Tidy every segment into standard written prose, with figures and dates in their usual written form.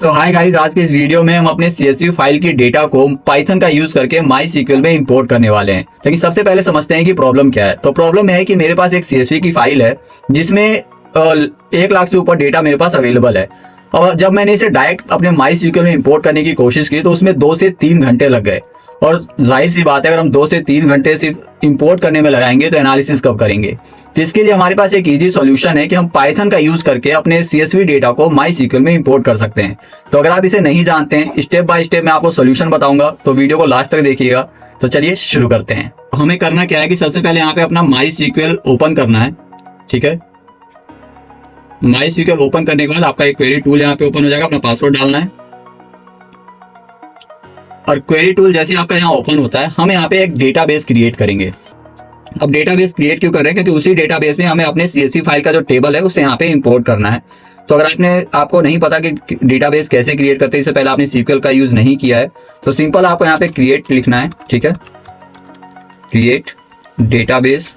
सो hi guys, आज के इस वीडियो में हम अपने CSV फाइल की डेटा को पाइथन का यूज करके MySQL में इंपोर्ट करने वाले हैं। लेकिन सबसे पहले समझते हैं कि प्रॉब्लम क्या है। तो प्रॉब्लम है कि मेरे पास एक CSV की फाइल है जिसमें 1 लाख से ऊपर डेटा मेरे पास अवेलेबल है। और जब मैंने इसे डायरेक्ट अपने MySQL में इंपोर्ट करने की कोशिश की तो उसमें 2 से 3 घंटे लग गए। और जाहिर सी बात है, अगर हम 2 से 3 घंटे सिर्फ इंपोर्ट करने में लगाएंगे तो एनालिसिस कब करेंगे। तो इसके लिए हमारे पास एक इजी सॉल्यूशन है कि हम पाइथन का यूज करके अपने CSV डेटा को MySQL में इंपोर्ट कर सकते हैं। तो अगर आप इसे नहीं जानते हैं, स्टेप बाय स्टेप मैं आपको सॉल्यूशन बताऊंगा, तो वीडियो को लास्ट तक देखिएगा। तो चलिए शुरू करते हैं। हमें करना क्या है कि सबसे पहले यहाँ पे अपना MySQL ओपन करना है। ठीक है, MySQL ओपन करने के बाद आपका एक क्वेरी टूल यहाँ पे ओपन हो जाएगा। अपना पासवर्ड डालना है और क्वेरी टूल जैसे आपका यहाँ ओपन होता है, हम यहाँ पे एक डेटाबेस क्रिएट करेंगे। अब डेटाबेस क्रिएट क्यों कर रहे हैं? क्योंकि उसी डेटाबेस में हमें अपने CSV फाइल का जो टेबल है उसे यहाँ पे इंपोर्ट करना है। तो अगर आपको नहीं पता कि डेटाबेस कैसे क्रिएट करते हैं, इससे पहले आपने SQL का यूज नहीं किया है, तो सिंपल आपको यहाँ पे क्रिएट लिखना है। ठीक है, क्रिएट डेटाबेस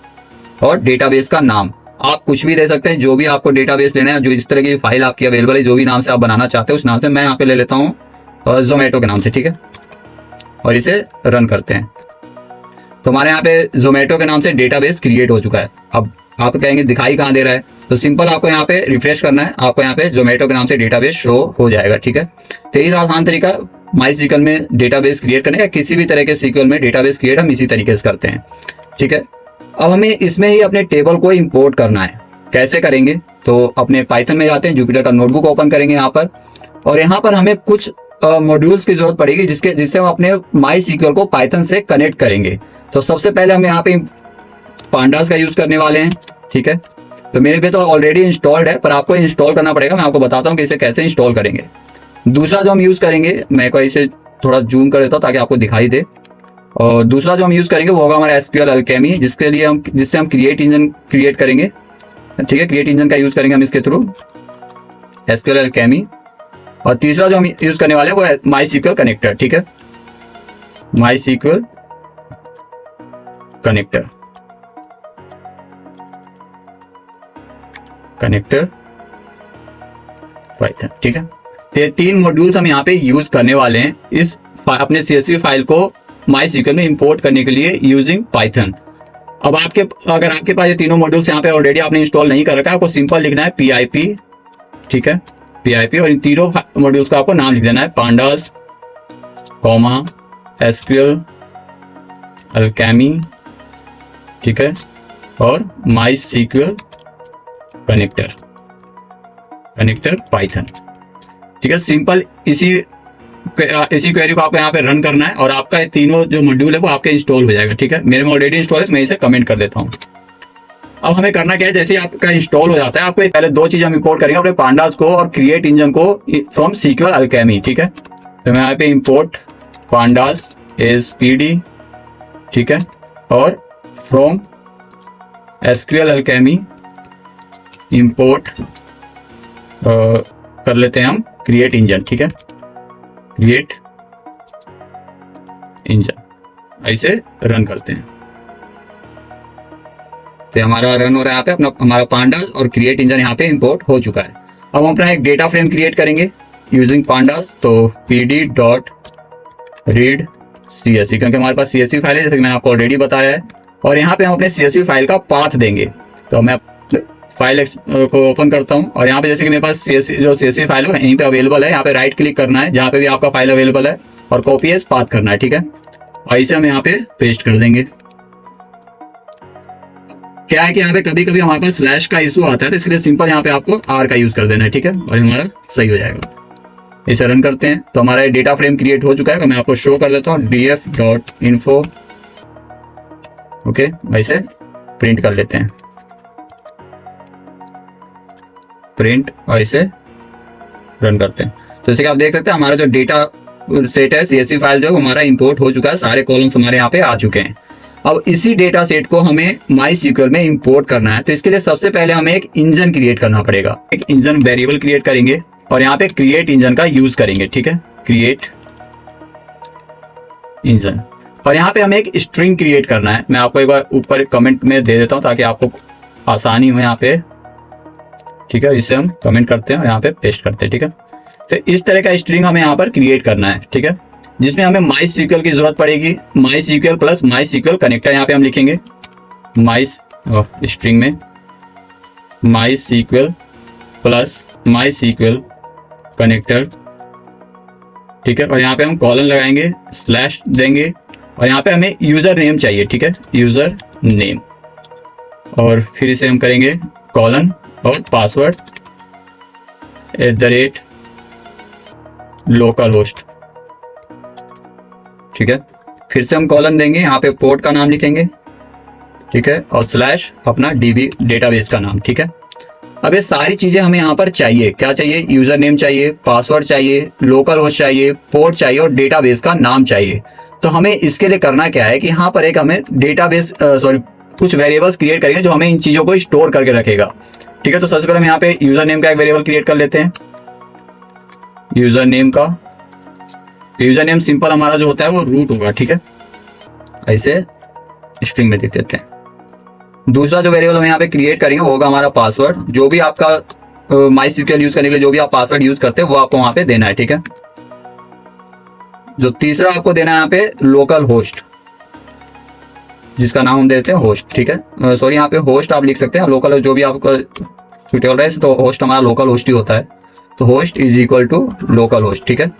और डेटाबेस का नाम आप कुछ भी दे सकते हैं, जो भी आपको डेटाबेस लेना है, जो इस तरह की फाइल आपकी अवेलेबल है, जो भी नाम से आप बनाना चाहते हैं उस नाम से। मैं यहाँ पे ले लेता हूँ जोमेटो के नाम से। ठीक है, और इसे रन करते हैं तो हमारे यहाँ पे जोमेटो के नाम से डेटाबेस क्रिएट हो चुका है। अब आप कहेंगे दिखाई कहाँ दे रहा है, तो सिंपल आपको यहाँ पे रिफ्रेश करना है, आपको यहाँ पे जोमेटो के नाम से डेटाबेस शो हो जाएगा। ठीक है, तो यही आसान तरीका MySQL में डेटाबेस क्रिएट करने का। किसी भी तरह के SQL में डेटाबेस क्रिएट हम इसी तरीके से करते हैं। ठीक है, अब हमें इसमें ही अपने टेबल को इंपोर्ट करना है। कैसे करेंगे? तो अपने पाइथन में जाते हैं, जुपिटर का नोटबुक ओपन करेंगे यहाँ पर, और यहाँ पर हमें कुछ मॉड्यूल्स की जरूरत पड़ेगी जिससे हम अपने MySQL को पाइथन से कनेक्ट करेंगे। तो सबसे पहले हम यहाँ पे पांडास का यूज करने वाले हैं। ठीक है, तो मेरे पे तो ऑलरेडी इंस्टॉल्ड है, पर आपको इंस्टॉल करना पड़ेगा। मैं आपको बताता हूँ कि इसे कैसे इंस्टॉल करेंगे। दूसरा जो हम यूज करेंगे, मैं को इसे थोड़ा जूम कर देता हूँ ताकि आपको दिखाई दे। और दूसरा जो हम यूज करेंगे वो होगा हमारा SQL Alchemy, जिससे हम क्रिएट इंजन क्रिएट करेंगे। ठीक है, क्रिएट इंजन का यूज करेंगे हम इसके थ्रू, SQL Alchemy। और तीसरा जो हम यूज करने वाले हैं वो है MySQL कनेक्टर। ठीक है, MySQL कनेक्टर पाइथन। ठीक है, तो ये 3 मॉड्यूल्स हम यहाँ पे यूज करने वाले हैं इस अपने CSV फाइल को MySQL में इंपोर्ट करने के लिए यूजिंग पाइथन। अब अगर आपके पास ये तीनों मॉड्यूल्स यहाँ पे ऑलरेडी आपने इंस्टॉल नहीं कर रखा है, आपको सिंपल लिखना है PIP। ठीक है, PIP, और इन तीनों मॉड्यूल्स का आपको नाम लिख देना है, पांडास, SQL Alchemy। ठीक है, और MySQL कनेक्टर पाइथन। ठीक है, सिंपल इसी क्वेरी को आपको यहाँ पे रन करना है और आपका ये तीनों जो मॉड्यूल है वो आपके इंस्टॉल हो जाएगा। ठीक है, मेरे में ऑलरेडी इंस्टॉल है, मैं इसे कमेंट कर देता हूँ। अब हमें करना क्या है, जैसे आपका इंस्टॉल हो जाता है, आपको पहले 2 चीज हम इंपोर्ट करेंगे, अपने पांडास को और क्रिएट इंजन को फ्रॉम SQL Alchemy। ठीक है, तो मैं यहाँ पे इंपोर्ट पांडास एज PD। ठीक है, और फ्रॉम SQL Alchemy इंपोर्ट कर लेते हैं हम क्रिएट इंजन। ठीक है, क्रिएट इंजन, ऐसे रन करते हैं तो हमारा रन हो रहा है। यहाँ पे हमारा पांडास और क्रिएट इंजन यहाँ पे इंपोर्ट हो चुका है। अब हम अपना एक डेटा फ्रेम क्रिएट करेंगे यूजिंग पांडास। तो pd डॉट रीड CSV, क्योंकि हमारे पास CSV फाइल है जैसे कि मैंने आपको ऑलरेडी बताया है, और यहाँ पे हम अपने CSV फाइल का पाथ देंगे। तो मैं फाइल को ओपन करता हूँ और यहाँ पे जैसे कि मेरे पास CSV फाइल है यहीं पे अवेलेबल है, यहाँ पे राइट क्लिक करना है जहाँ पे भी आपका फाइल अवेलेबल है और कॉपी एज पाथ करना है। ठीक है, और इसे हम यहाँ पे पेस्ट कर देंगे। क्या है कि यहाँ पे कभी कभी हमारे पास स्लैश का इशू आता है, तो इसलिए सिंपल यहाँ पे आपको R का यूज कर देना है। ठीक है, और हमारा सही हो जाएगा। इसे रन करते हैं तो हमारा डेटा फ्रेम क्रिएट हो चुका है। तो मैं आपको शो कर देता हूँ df.info। ओके, वैसे प्रिंट कर लेते हैं, प्रिंट, और इसे रन करते हैं। तो जैसे कि आप देख सकते हैं हमारा जो डेटा सेट है CSV फाइल जो हमारा इंपोर्ट हो चुका है, सारे कॉलम्स हमारे यहाँ पे आ चुके हैं। अब इसी डेटा सेट को हमें MySQL में इंपोर्ट करना है, तो इसके लिए सबसे पहले हमें एक इंजन क्रिएट करना पड़ेगा। एक इंजन वेरिएबल क्रिएट करेंगे और यहाँ पे क्रिएट इंजन का यूज करेंगे। ठीक है, क्रिएट इंजन, और यहाँ पे हमें एक स्ट्रिंग क्रिएट करना है। मैं आपको एक बार ऊपर कमेंट में दे देता हूँ ताकि आपको आसानी हो यहाँ पे। ठीक है, इसे हम कमेंट करते हैं और यहाँ पे पेस्ट करते हैं। ठीक है, तो इस तरह का स्ट्रिंग हमें यहाँ पर क्रिएट करना है, ठीक है, जिसमें हमें माई सीक्वल की जरूरत पड़ेगी। MySQL plus MySQL connector यहाँ पे हम लिखेंगे, माई स्ट्रिंग में MySQL plus MySQL connector, ठीक है, और यहाँ पे हम कॉलन लगाएंगे, स्लैश देंगे, और यहाँ पे हमें यूजर नेम चाहिए, ठीक है, यूजर नेम, और फिर इसे हम करेंगे कॉलन और पासवर्ड @localhost, ठीक है। फिर से हम कॉलन देंगे, यहाँ पे पोर्ट का नाम लिखेंगे, ठीक है, और स्लैश अपना डीबी डेटाबेस का नाम, ठीक है। अब ये सारी चीजें हमें यहाँ पर चाहिए, क्या चाहिए, यूजर नेम चाहिए, पासवर्ड चाहिए, लोकल होस्ट चाहिए, पोर्ट चाहिए और डेटाबेस का नाम चाहिए। तो हमें इसके लिए करना क्या है कि यहाँ पर एक हमें डेटाबेस कुछ वेरिएबल्स क्रिएट करेंगे जो हमें इन चीजों को स्टोर करके रखेगा, ठीक है। तो सबसे पहले हम यहाँ पे यूजर नेम का एक वेरिएबल क्रिएट कर लेते हैं। यूजर नेम का यूजर नेम सिंपल हमारा जो होता है वो रूट होगा, ठीक है, ऐसे स्ट्रिंग में लिख देते हैं। दूसरा जो वेरिएबल हम यहाँ पे क्रिएट करेंगे वो होगा हमारा पासवर्ड। जो भी आपका माई सीक्वल यूज करने के लिए जो भी आप पासवर्ड यूज करते हैं वो आपको वहां पे देना है, ठीक है। जो तीसरा आपको देना है यहाँ पे लोकल होस्ट, जिसका नाम हम देते हैं होस्ट, ठीक है। सॉरी, यहाँ पे होस्ट आप लिख सकते हैं, लोकल जो भी आपका सुटेबल है, तो होस्ट हमारा लोकल होस्ट ही होता है, तो host is equal to local host, ठीक है,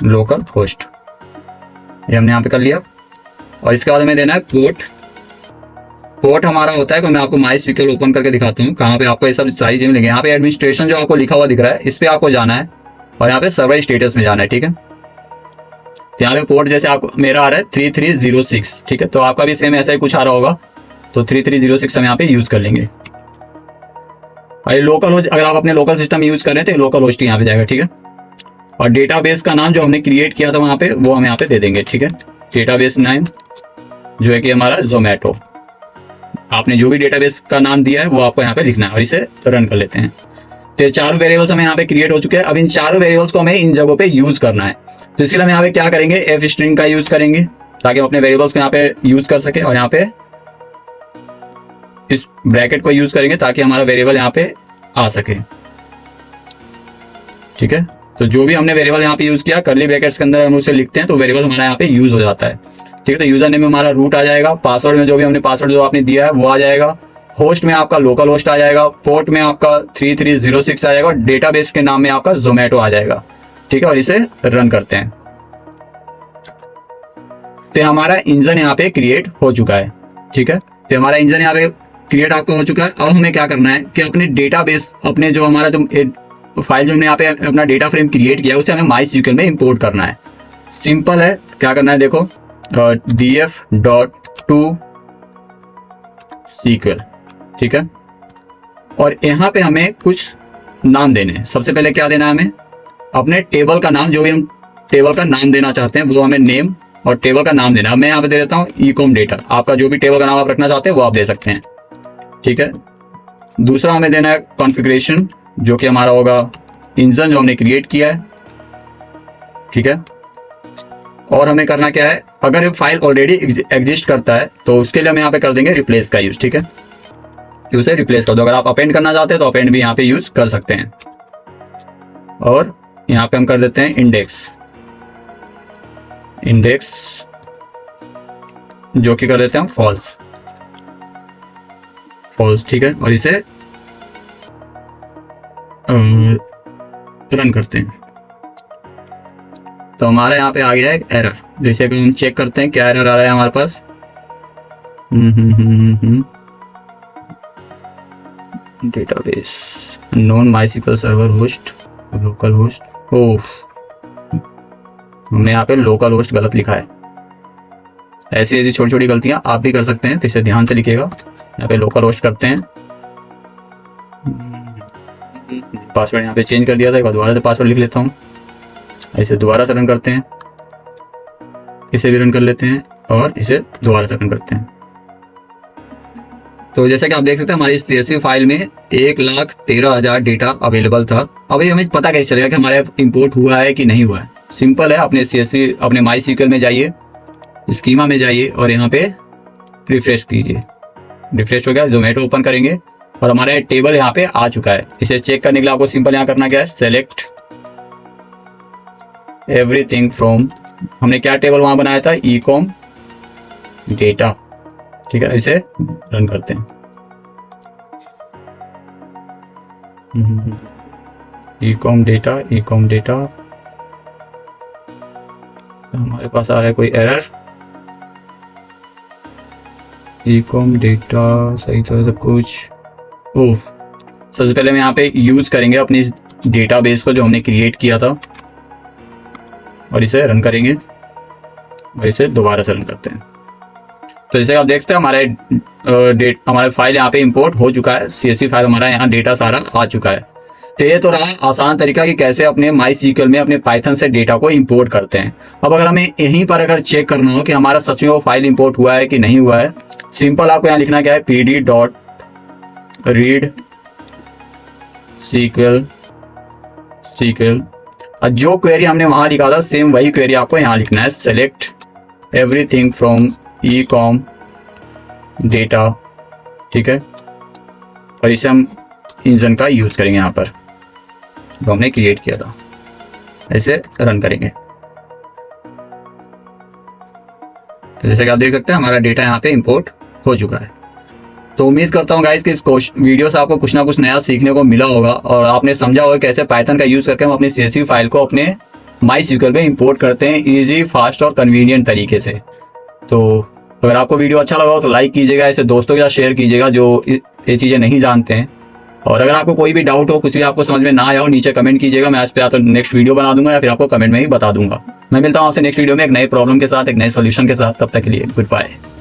लोकल होस्ट, ये हमने यहाँ पे कर लिया। और इसके बाद हमें देना है पोर्ट। पोर्ट हमारा होता है कि मैं आपको माई सीक्वल ओपन करके दिखाता हूँ कहाँ पे आपको ये सब सारी चीजें मिलेंगी। यहाँ पे एडमिनिस्ट्रेशन जो आपको लिखा हुआ दिख रहा है इस पे आपको जाना है और यहाँ पे सर्वर स्टेटस में जाना है, ठीक है। तो यहाँ पे पोर्ट जैसे आपको मेरा आ रहा है 3306, ठीक है, तो आपका भी सेम ऐसा ही कुछ आ रहा होगा, तो 3306 हम यहाँ पे यूज कर लेंगे। और लोकल होस्ट अगर आप अपने लोकल सिस्टम यूज कर रहे हैं तो लोकल होस्ट यहाँ पे जाएगा, ठीक है। और डेटाबेस का नाम जो हमने क्रिएट किया था वहां पे वो हम यहाँ पे दे देंगे, ठीक है। डेटाबेस नेम जो है कि हमारा जोमेटो, आपने जो भी डेटाबेस का नाम दिया है वो आपको यहाँ पे लिखना है और इसे रन कर लेते हैं। तो चारों वेरिएबल्स हमें यहाँ पे क्रिएट हो चुके हैं। अब इन चारों वेरिएबल्स को हमें इन जगहों पे यूज करना है, तो इसके लिए हम यहाँ पे क्या करेंगे, एफ स्ट्रिंग का यूज करेंगे ताकि हम अपने वेरिएबल्स को यहाँ पे यूज कर सके, और यहाँ पे इस ब्रैकेट को यूज करेंगे ताकि हमारा वेरिएबल यहाँ पे आ सके, ठीक है। तो जो भी हमने वेरिएबल यहाँ पे यूज किया कर्ली ब्रैकेट्स के अंदर हम उसे लिखते हैं तो वेरिएबल हमारा यहाँ पे यूज हो जाता है, ठीक है। तो यूजर नेम में हमारा रूट आ जाएगा, पासवर्ड में जो भी हमने पासवर्ड जो आपने दिया है वो आ जाएगा, होस्ट में आपका लोकल होस्ट आ जाएगा, पोर्ट में आपका 3306 आ जाएगा, और डेटाबेस के नाम में आपका जोमेटो आ जाएगा, ठीक है। और इसे रन करते हैं तो हमारा इंजन यहाँ पे क्रिएट हो चुका है, ठीक है। तो हमारा इंजन यहाँ पे क्रिएट आपको हो चुका है। अब हमें क्या करना है कि अपने डेटाबेस, अपने जो हमारा जो फाइल जो हमने यहाँ पे अपना डेटा फ्रेम क्रिएट किया है उसे हमें माई सीक्वल में इंपोर्ट करना है। सिंपल है, क्या करना है देखो, df.to सीक्वल, ठीक है। और यहाँ पे हमें कुछ नाम देने हैं। सबसे पहले क्या देना है हमें, अपने टेबल का नाम, जो भी हम टेबल का नाम देना चाहते हैं वो हमें नेम और टेबल का नाम देना है। मैं यहाँ पे दे देता हूँ ecom डेटा, आपका जो भी टेबल का नाम आप रखना चाहते हैं वो आप दे सकते हैं, ठीक है। दूसरा हमें देना है कॉन्फ़िगरेशन, जो कि हमारा होगा इंजन जो हमने क्रिएट किया है, ठीक है। और हमें करना क्या है, अगर ये फाइल ऑलरेडी एग्जिस्ट करता है तो उसके लिए हम यहाँ पे कर देंगे रिप्लेस का यूज, ठीक है। उसे रिप्लेस कर दो। अगर आप अपेंड करना चाहते हैं तो अपेंड भी यहाँ पे यूज कर सकते हैं। और यहाँ पे हम कर देते हैं इंडेक्स जो कि कर देते हैं हम फॉल्स, ठीक है। और इसे रन करते हैं तो हमारे यहाँ पे आ गया है एक एरर। जैसे कि हम चेक करते हैं क्या एरर आ रहा है हमारे पास। Database non MySQL server host localhost, oh हमने यहाँ पे लोकल होस्ट गलत लिखा है। ऐसी ऐसी छोटी छोटी गलतियां आप भी कर सकते हैं, तो इसे ध्यान से लिखिएगा। यहाँ पे लोकल होस्ट करते हैं, पासवर्ड यहाँ पे चेंज कर दिया था, एक बार दोबारा से पासवर्ड लिख लेता हूँ। इसे दोबारा से रन करते हैं, इसे भी रन कर लेते हैं और इसे दोबारा से रन करते हैं। तो जैसा कि आप देख सकते हैं हमारी इस CSV फाइल में 1,13,000 डेटा अवेलेबल था। अब ये हमें पता कैसे चलेगा कि हमारा इंपोर्ट हुआ है कि नहीं हुआ है। सिंपल है, अपने CSV अपने माई सीक्वल में जाइए, स्कीमा में जाइए और यहाँ पे रिफ्रेश कीजिए। रिफ्रेश हो गया, जोमेटो ओपन करेंगे और हमारा टेबल यहाँ पे आ चुका है। इसे चेक करने के लिए आपको सिंपल यहाँ करना क्या है, सेलेक्ट एवरीथिंग फ्रॉम, हमने क्या टेबल वहां बनाया था, ecom डेटा। ठीक है, इसे रन करते हैं। ecom डेटा हमारे पास आ रहा है कोई एरर। ecom डेटा सही तो है सब कुछ। सबसे पहले हम यहाँ पे यूज करेंगे अपनी डेटाबेस को जो हमने क्रिएट किया था, और इसे रन करेंगे और इसे दोबारा से रन करते हैं। तो जैसे आप देखते हैं हमारा फाइल यहाँ पे इंपोर्ट हो चुका है, CSV फाइल हमारा यहाँ डेटा सारा आ चुका है। तो ये तो रहा आसान तरीका कि कैसे अपने MySQL में अपने पाइथन से डेटा को इंपोर्ट करते हैं। अब अगर हमें यहीं पर अगर चेक करना हो कि हमारा सच में वो फाइल इंपोर्ट हुआ है कि नहीं हुआ है, सिंपल आपको यहाँ लिखना क्या है, pd.read SQL, और जो क्वेरी हमने वहां लिखा था सेम वही क्वेरी आपको यहाँ लिखना है, select everything from ecom data. ठीक है, और इसे हम इंजन का यूज करेंगे यहाँ पर जो हमने क्रिएट किया था। ऐसे रन करेंगे तो जैसे कि आप देख सकते हैं हमारा डेटा यहाँ पे इंपोर्ट हो चुका है। तो उम्मीद करता हूँ गाइस कि इस वीडियो से आपको कुछ ना कुछ नया सीखने को मिला होगा और आपने समझा होगा कैसे पाइथन का यूज करके हम अपनी CSV फाइल को अपने MySQL में इंपोर्ट करते हैं इजी, फास्ट और कन्वीनियंट तरीके से। तो अगर आपको वीडियो अच्छा लगा हो तो लाइक कीजिएगा, इसे दोस्तों के साथ शेयर कीजिएगा जो ये चीज़ें नहीं जानते हैं। और अगर आपको कोई भी डाउट हो, कुछ भी आपको समझ में ना आया हो, नीचे कमेंट कीजिएगा, मैं इस पे या तो नेक्स्ट वीडियो बना दूंगा या फिर आपको कमेंट में ही बता दूंगा। मैं मिलता हूँ आपसे नेक्स्ट वीडियो में एक नए प्रॉब्लम के साथ, एक नए सोल्यूशन के साथ। तब तक के लिए गुड बाय।